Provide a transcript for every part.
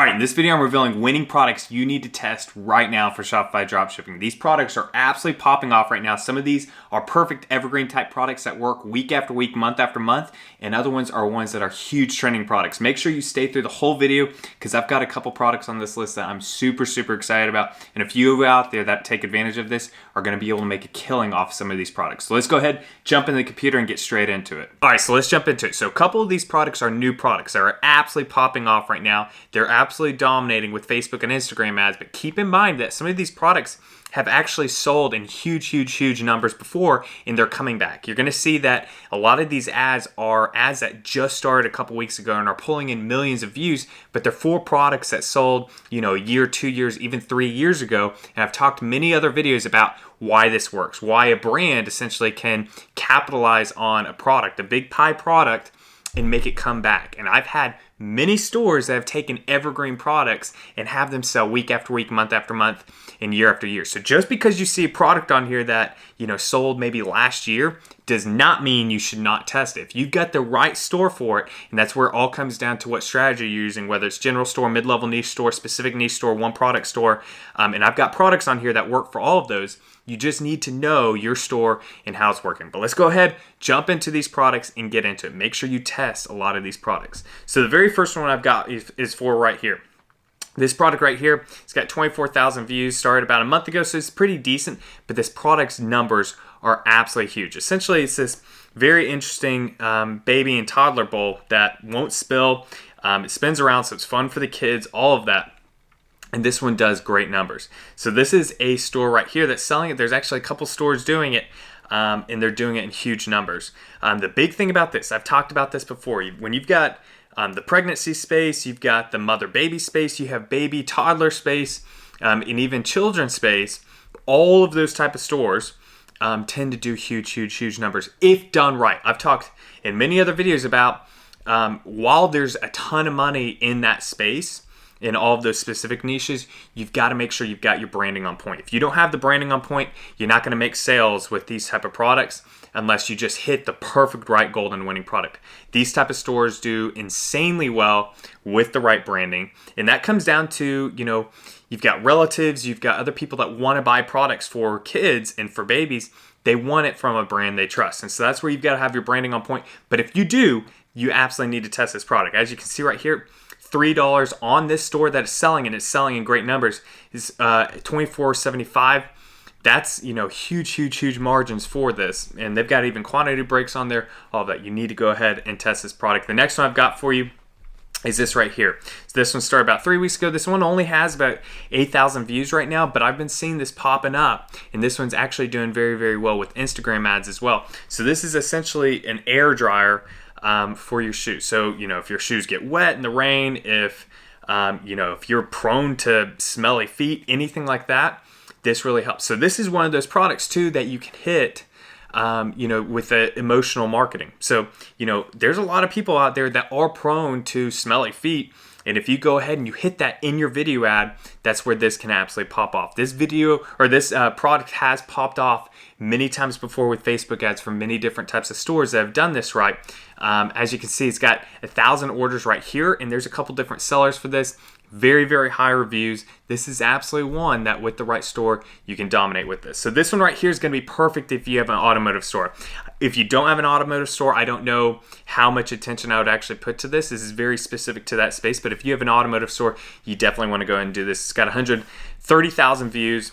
Alright, in this video I'm revealing winning products you need to test right now for Shopify Dropshipping. These products are absolutely popping off right now. Some of these are perfect evergreen type products that work week after week, month after month, and other ones are ones that are huge trending products. Make sure you stay through the whole video because I've got a couple products on this list that I'm super excited about, and a few of you out there that take advantage of this are going to be able to make a killing off some of these products. So let's go ahead, jump in the computer and get straight into it. Alright, so let's jump into it. So a couple of these products are new products that are absolutely popping off right now. They're absolutely dominating with Facebook and Instagram ads, but keep in mind that some of these products have actually sold in huge numbers before, and they're coming back. You're going to see that a lot of these ads are ads that just started a couple weeks ago and are pulling in millions of views, but they're for products that sold, a year, 2 years, even 3 years ago. And I've talked many other videos about why this works, why a brand essentially can capitalize on a product, a big pie product, and make it come back. And I've had many stores that have taken evergreen products and have them sell week after week, month after month, and year after year. So just because you see a product on here that, sold maybe last year does not mean you should not test it. If you've got the right store for it, and that's where it all comes down to what strategy you're using, whether it's general store, mid-level niche store, specific niche store, one product store, and I've got products on here that work for all of those. You just need to know your store and how it's working. But let's go ahead, jump into these products and get into it. Make sure you test a lot of these products. So the very first one I've got is for right here. This product right here, it's got 24,000 views, started about a month ago, so it's pretty decent, but this product's numbers are absolutely huge. Essentially, it's this very interesting baby and toddler bowl that won't spill. It spins around, so it's fun for the kids, all of that. And this one does great numbers. So this is a store right here that's selling it. There's actually a couple stores doing it, and they're doing it in huge numbers. The big thing about this, I've talked about this before, when you've got the pregnancy space, you've got the mother-baby space, you have baby-toddler space, and even children space. All of those type of stores tend to do huge numbers if done right. I've talked in many other videos about while there's a ton of money in that space, in all of those specific niches, you've got to make sure you've got your branding on point. If you don't have the branding on point, you're not going to make sales with these type of products unless you just hit the perfect right golden winning product. These type of stores do insanely well with the right branding. And that comes down to, you've got relatives, you've got other people that want to buy products for kids and for babies. They want it from a brand they trust. And so that's where you've got to have your branding on point. But if you do, you absolutely need to test this product. As you can see right here, $3 on this store that is selling, and it's selling in great numbers, is $24.75. That's huge margins for this, and they've got even quantity breaks on there. All of that, you need to go ahead and test this product. The next one I've got for you is this right here. So this one started about 3 weeks ago. This one only has about 8,000 views right now, but I've been seeing this popping up, and this one's actually doing very well with Instagram ads as well. So this is essentially an air dryer for your shoes. So, if your shoes get wet in the rain, if you're prone to smelly feet, anything like that, this really helps. So this is one of those products too that you can hit, with the emotional marketing. So, there's a lot of people out there that are prone to smelly feet. And if you go ahead and you hit that in your video ad, that's where this can absolutely pop off. This video or this product has popped off many times before with Facebook ads from many different types of stores that have done this right. As you can see, it's got 1,000 orders right here, and there's a couple different sellers for this. Very high reviews. This is absolutely one that with the right store, you can dominate with this. So this one right here is going to be perfect if you have an automotive store. If you don't have an automotive store, I don't know how much attention I would actually put to this. This is very specific to that space, but if you have an automotive store, you definitely want to go ahead and do this. It's got 130,000 views.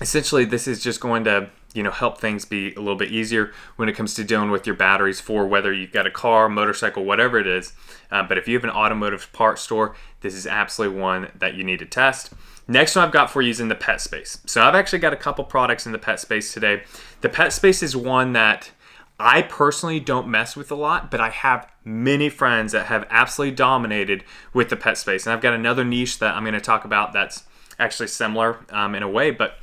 Essentially, this is just going to help things be a little bit easier when it comes to dealing with your batteries for whether you've got a car, motorcycle, whatever it is. But if you have an automotive parts store, this is absolutely one that you need to test. Next one I've got for you is in the pet space. So I've actually got a couple products in the pet space today. The pet space is one that I personally don't mess with a lot, but I have many friends that have absolutely dominated with the pet space. And I've got another niche that I'm going to talk about that's actually similar in a way. But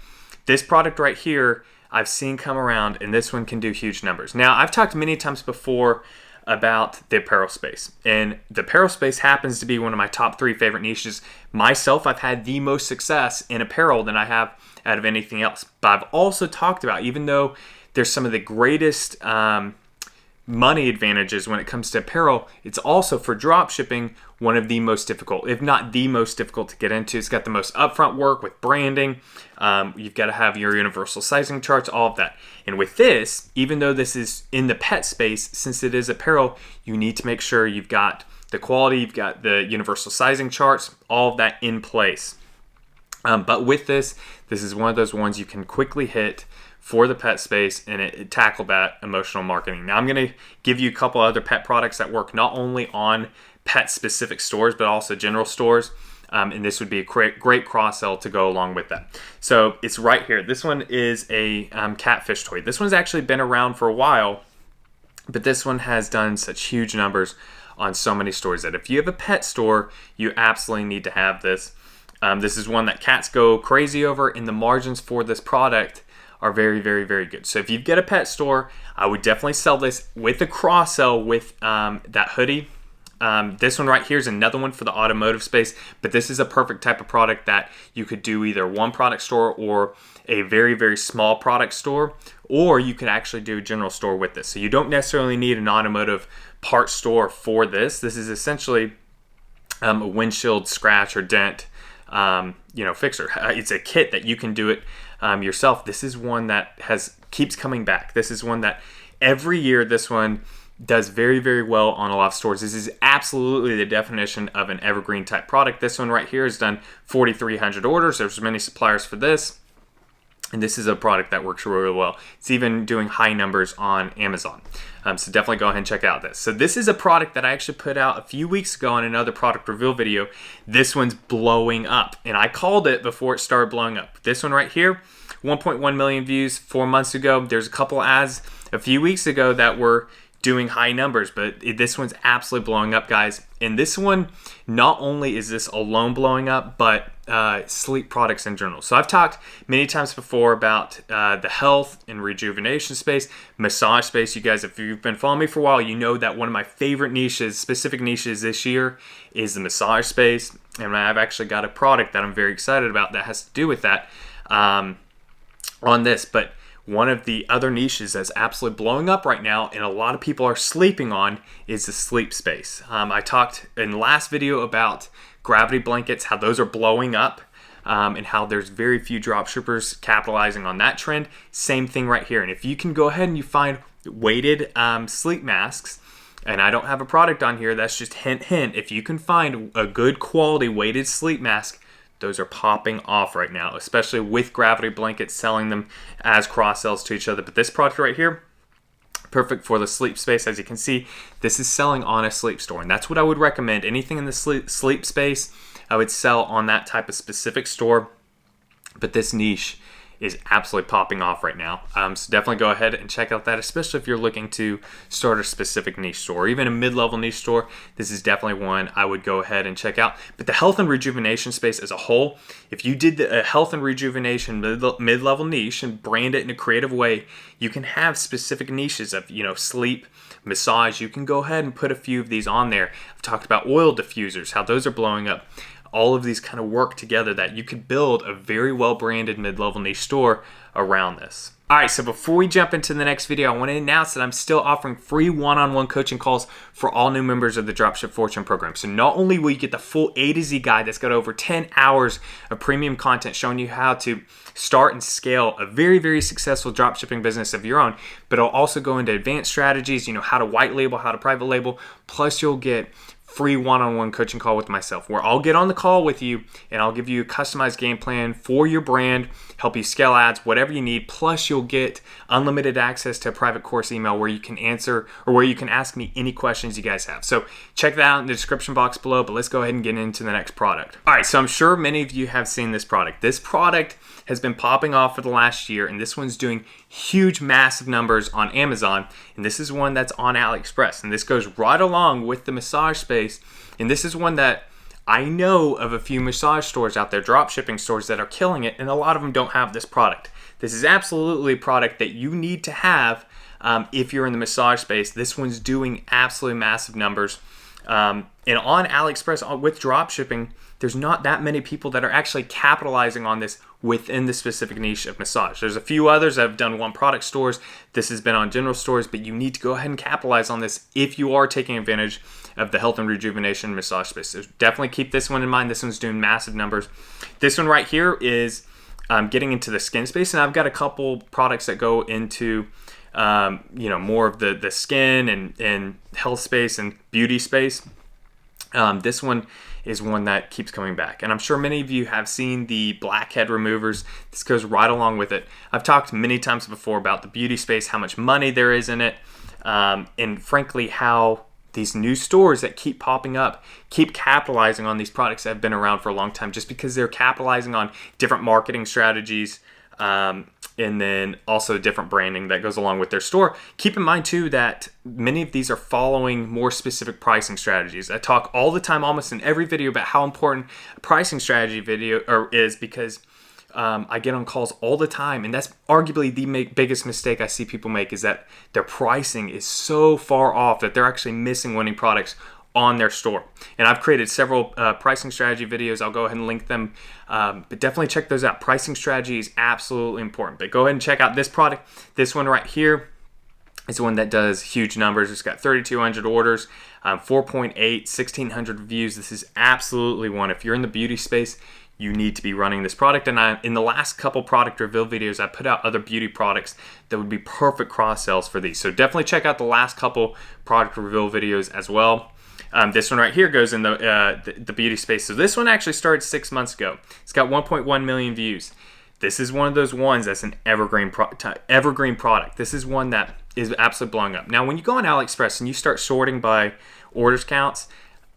this product right here, I've seen come around, and this one can do huge numbers. Now, I've talked many times before about the apparel space, and the apparel space happens to be one of my top 3 favorite niches. Myself, I've had the most success in apparel than I have out of anything else. But I've also talked about, even though there's some of the greatest money advantages when it comes to apparel, it's also for drop shipping one of the most difficult, if not the most difficult to get into. It's got the most upfront work with branding. You've got to have your universal sizing charts, all of that. And with this, even though this is in the pet space, since it is apparel, you need to make sure you've got the quality, you've got the universal sizing charts, all of that in place. But with this is one of those ones you can quickly hit for the pet space, and it tackled that emotional marketing. Now I'm going to give you a couple other pet products that work not only on pet specific stores, but also general stores. And this would be a great cross-sell to go along with that. So it's right here. This one is a catfish toy. This one's actually been around for a while, but this one has done such huge numbers on so many stores that if you have a pet store, you absolutely need to have this. This is one that cats go crazy over, and the margins for this product are very, very, very good. So if you get a pet store, I would definitely sell this with a cross-sell with that hoodie. This one right here is another one for the automotive space, but this is a perfect type of product that you could do either one product store or a very, very small product store, or you could actually do a general store with this. So you don't necessarily need an automotive part store for this. This is essentially a windshield scratch or dent fixer. It's a kit that you can do it yourself. This is one that keeps coming back. This is one that every year this one does very, very well on a lot of stores. This is absolutely the definition of an evergreen type product. This one right here has done 4,300 orders. There's many suppliers for this. And this is a product that works really well. It's even doing high numbers on Amazon. So definitely go ahead and check out this. So this is a product that I actually put out a few weeks ago on another product reveal video. This one's blowing up. And I called it before it started blowing up. This one right here, 1.1 million views 4 months ago. There's a couple ads a few weeks ago that were doing high numbers, but this one's absolutely blowing up, guys. And this one, not only is this alone blowing up, but sleep products in general. So I've talked many times before about the health and rejuvenation space, massage space. You guys, if you've been following me for a while, you know that one of my favorite specific niches this year is the massage space. And I've actually got a product that I'm very excited about that has to do with that on this. But one of the other niches that's absolutely blowing up right now and a lot of people are sleeping on is the sleep space. I talked in the last video about gravity blankets, how those are blowing up, and how there's very few dropshippers capitalizing on that trend. Same thing right here. And if you can go ahead and you find weighted sleep masks, and I don't have a product on here, that's just hint, hint. If you can find a good quality weighted sleep mask, those are popping off right now, especially with gravity blankets, selling them as cross-sells to each other. But this product right here, perfect for the sleep space. As you can see, this is selling on a sleep store, and that's what I would recommend. Anything in the sleep space, I would sell on that type of specific store. But this niche is absolutely popping off right now. So definitely go ahead and check out that, especially if you're looking to start a specific niche store, or even a mid-level niche store. This is definitely one I would go ahead and check out. But the health and rejuvenation space as a whole, if you did the health and rejuvenation mid-level niche and brand it in a creative way, you can have specific niches of, sleep, massage. You can go ahead and put a few of these on there. I've talked about oil diffusers, how those are blowing up. All of these kind of work together that you could build a very well-branded mid-level niche store around this. All right, so before we jump into the next video, I want to announce that I'm still offering free one-on-one coaching calls for all new members of the Dropship Fortune program. So not only will you get the full A to Z guide that's got over 10 hours of premium content showing you how to start and scale a very, very successful dropshipping business of your own, but I'll also go into advanced strategies, how to white label, how to private label, plus you'll get free one-on-one coaching call with myself where I'll get on the call with you and I'll give you a customized game plan for your brand, help you scale ads, whatever you need. Plus you'll get unlimited access to a private course email where you can answer or where you can ask me any questions you guys have. So check that out in the description box below, but let's go ahead and get into the next product. All right, so I'm sure many of you have seen this product. This product has been popping off for the last year, and this one's doing huge, massive numbers on Amazon, and this is one that's on AliExpress, and this goes right along with the massage space, and this is one that I know of a few massage stores out there, drop shipping stores that are killing it, and a lot of them don't have this product. This is absolutely a product that you need to have if you're in the massage space. This one's doing absolutely massive numbers. And on AliExpress with dropshipping, there's not that many people that are actually capitalizing on this within the specific niche of massage. There's a few others that have done one product stores. This has been on general stores, but you need to go ahead and capitalize on this if you are taking advantage of the health and rejuvenation massage space. So definitely keep this one in mind. This one's doing massive numbers. This one right here is getting into the skin space, and I've got a couple products that go into more of the skin and health space and beauty space. This one is one that keeps coming back. And I'm sure many of you have seen the blackhead removers. This goes right along with it. I've talked many times before about the beauty space, how much money there is in it, and frankly, how these new stores that keep popping up keep capitalizing on these products that have been around for a long time just because they're capitalizing on different marketing strategies, and then also different branding that goes along with their store. Keep in mind too that many of these are following more specific pricing strategies. I talk all the time, almost in every video, about how important a pricing strategy is because I get on calls all the time, and that's arguably the biggest mistake I see people make, is that their pricing is so far off that they're actually missing winning products on their store. And I've created several pricing strategy videos. I'll go ahead and link them, but definitely check those out. Pricing strategy is absolutely important. But go ahead and check out this product. This one right here is one that does huge numbers. It's got 3,200 orders, 4.8, 1,600 reviews. This is absolutely one. If you're in the beauty space, you need to be running this product. And in the last couple product reveal videos, I put out other beauty products that would be perfect cross sells for these. So definitely check out the last couple product reveal videos as well. This one right here goes in the beauty space. So this one actually started 6 months ago. It's got 1.1 million views. This is one of those ones that's an evergreen product. This is one that is absolutely blowing up. Now, when you go on AliExpress and you start sorting by orders counts,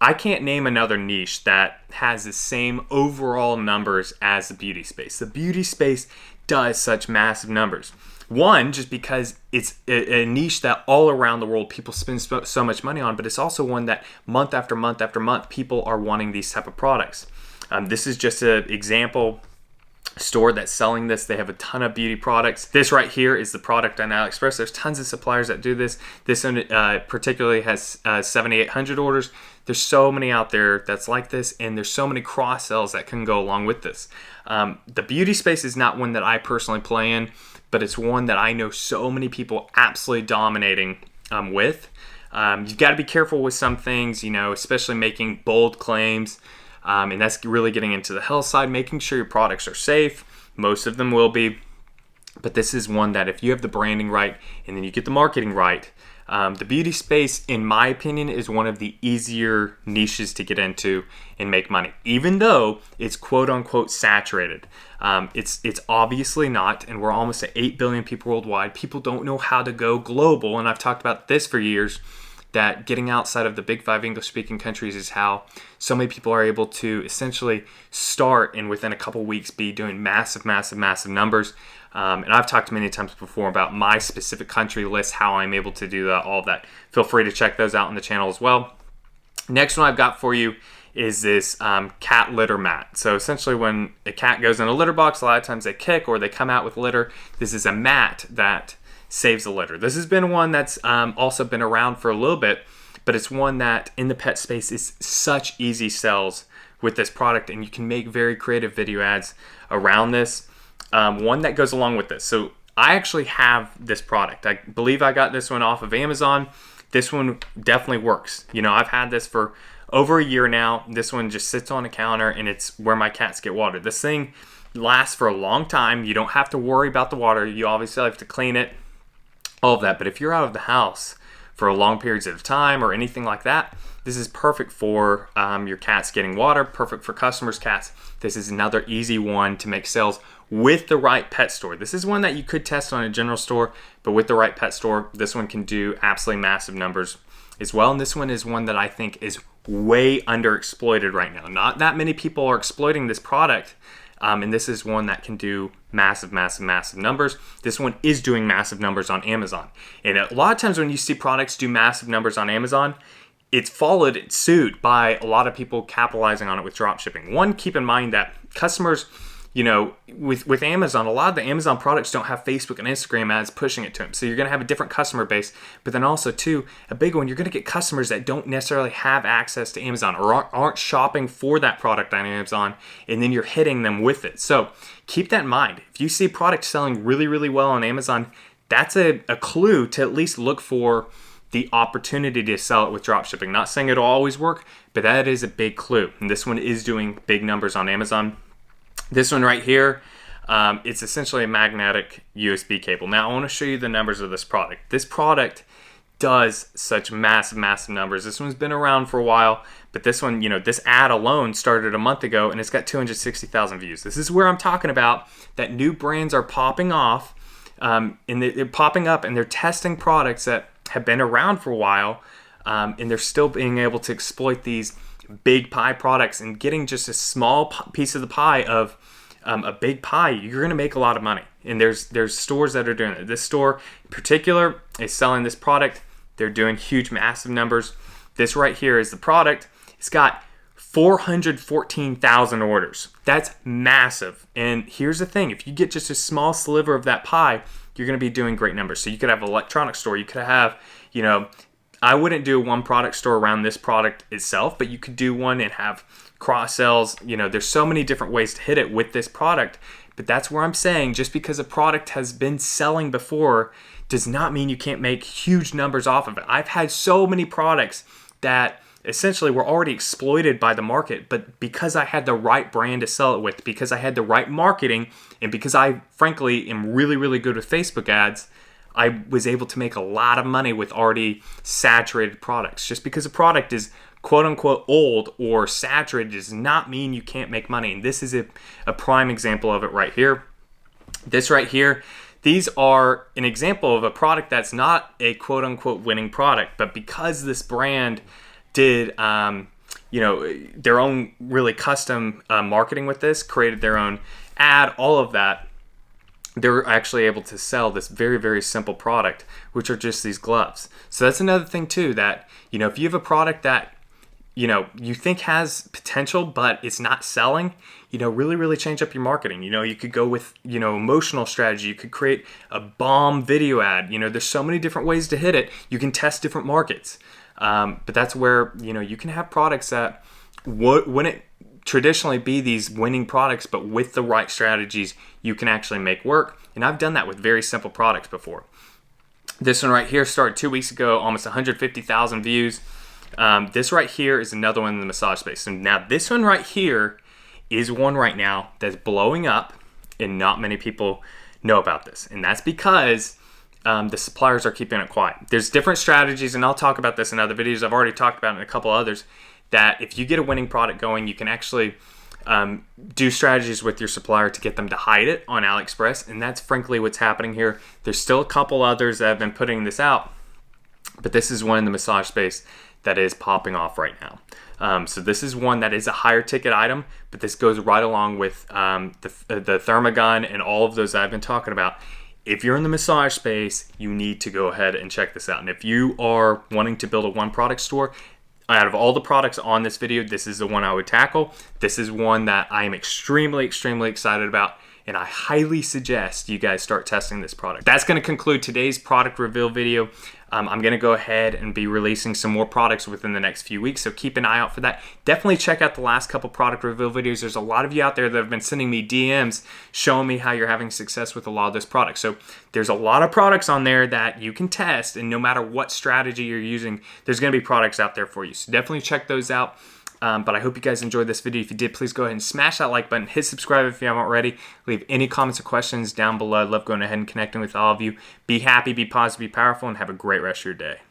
I can't name another niche that has the same overall numbers as the beauty space. The beauty space does such massive numbers. One, just because it's a niche that all around the world people spend so much money on, but it's also one that month after month after month, people are wanting these type of products. This is just an example store that's selling this. They have a ton of beauty products. This right here is the product on AliExpress. There's tons of suppliers that do this. This one particularly has 7,800 orders. There's so many out there that's like this, and there's so many cross sells that can go along with this. The beauty space is not one that I personally play in, but it's one that I know so many people absolutely dominating with. You've got to be careful with some things, especially making bold claims. And that's really getting into the health side, making sure your products are safe. Most of them will be. But this is one that if you have the branding right and then you get the marketing right, the beauty space, in my opinion, is one of the easier niches to get into and make money, even though it's quote unquote saturated. It's obviously not, and we're almost at 8 billion people worldwide. People don't know how to go global, and I've talked about this for years, that getting outside of the big 5 English-speaking countries is how so many people are able to essentially start and within a couple weeks be doing massive, massive, massive numbers. And I've talked many times before about my specific country list, how I'm able to do that, all of that. Feel free to check those out on the channel as well. Next one I've got for you is this cat litter mat. So essentially when a cat goes in a litter box, a lot of times they kick or they come out with litter. This is a mat that saves the litter. This has been one that's also been around for a little bit, but it's one that in the pet space is such easy sells with this product, and you can make very creative video ads around this. One that goes along with this. So I actually have this product. I believe I got this one off of Amazon. This one definitely works. I've had this for over a year now. This one just sits on a counter, and it's where my cats get watered. This thing lasts for a long time. You don't have to worry about the water. You obviously have to clean it, all of that. But if you're out of the house for long periods of time or anything like that, this is perfect for your cats getting water, perfect for customers' cats. This is another easy one to make sales with the right pet store. This is one that you could test on a general store, but with the right pet store, this one can do absolutely massive numbers as well. And this one is one that I think is way underexploited right now. Not that many people are exploiting this product. And this is one that can do massive, massive, massive numbers. This one is doing massive numbers on Amazon. And a lot of times when you see products do massive numbers on Amazon, it's followed suit by a lot of people capitalizing on it with dropshipping. One, keep in mind that customers with Amazon, a lot of the Amazon products don't have Facebook and Instagram ads pushing it to them. So you're going to have a different customer base. But then also, too, a big one, you're going to get customers that don't necessarily have access to Amazon or aren't shopping for that product on Amazon, and then you're hitting them with it. So keep that in mind. If you see products selling really, really well on Amazon, that's a clue to at least look for the opportunity to sell it with dropshipping. Not saying it'll always work, but that is a big clue. And this one is doing big numbers on Amazon. This one right here, it's essentially a magnetic USB cable. Now I want to show you the numbers of this product. This product does such massive, massive numbers. This one's been around for a while, but this one, this ad alone started a month ago and it's got 260,000 views. This is where I'm talking about that new brands are popping off, and they're popping up and they're testing products that have been around for a while, and they're still being able to exploit these big pie products and getting just a small piece of the pie of a big pie. You're going to make a lot of money, and there's stores that are doing it. This store in particular is selling this product. They're doing huge, massive numbers. This right here is the product. It's got 414,000 orders. That's massive. And here's the thing, if you get just a small sliver of that pie, you're going to be doing great numbers. So you could have an electronics store. You could have, I wouldn't do a one product store around this product itself, but you could do one and have cross sells. There's so many different ways to hit it with this product. But that's where I'm saying, just because a product has been selling before does not mean you can't make huge numbers off of it. I've had so many products that essentially were already exploited by the market, but because I had the right brand to sell it with, because I had the right marketing, and because I frankly am really, really good with Facebook ads, I was able to make a lot of money with already saturated products. Just because a product is quote unquote old or saturated does not mean you can't make money. And this is a prime example of it right here. This right here, these are an example of a product that's not a quote unquote winning product, but because this brand did their own really custom marketing with this, created their own ad, all of that, they're actually able to sell this very, very simple product, which are just these gloves. So that's another thing too, that if you have a product that you think has potential but it's not selling, really, really change up your marketing. You could go with emotional strategy. You could create a bomb video ad. There's so many different ways to hit it. You can test different markets. But that's where you can have products that wouldn't traditionally be these winning products, but with the right strategies you can actually make work. And I've done that with very simple products before. This one right here started 2 weeks ago, almost 150,000 views. This right here is another one in the massage space. So now this one right here is one right now that's blowing up, and not many people know about this. And that's because the suppliers are keeping it quiet. There's different strategies, and I'll talk about this in other videos. I've already talked about it in a couple others, that if you get a winning product going, you can actually do strategies with your supplier to get them to hide it on AliExpress, and that's frankly what's happening here. There's still a couple others that have been putting this out, but this is one in the massage space that is popping off right now. So this is one that is a higher ticket item, but this goes right along with the Thermagun and all of those that I've been talking about. If you're in the massage space, you need to go ahead and check this out. And if you are wanting to build a one product store, out of all the products on this video, this is the one I would tackle. This is one that I am extremely, extremely excited about, and I highly suggest you guys start testing this product. That's going to conclude today's product reveal video. I'm going to go ahead and be releasing some more products within the next few weeks, so keep an eye out for that. Definitely check out the last couple product reveal videos. There's a lot of you out there that have been sending me DMs showing me how you're having success with a lot of those products. So there's a lot of products on there that you can test, and no matter what strategy you're using, there's going to be products out there for you. So definitely check those out. But I hope you guys enjoyed this video. If you did, please go ahead and smash that like button. Hit subscribe if you haven't already. Leave any comments or questions down below. I love going ahead and connecting with all of you. Be happy, be positive, be powerful, and have a great rest of your day.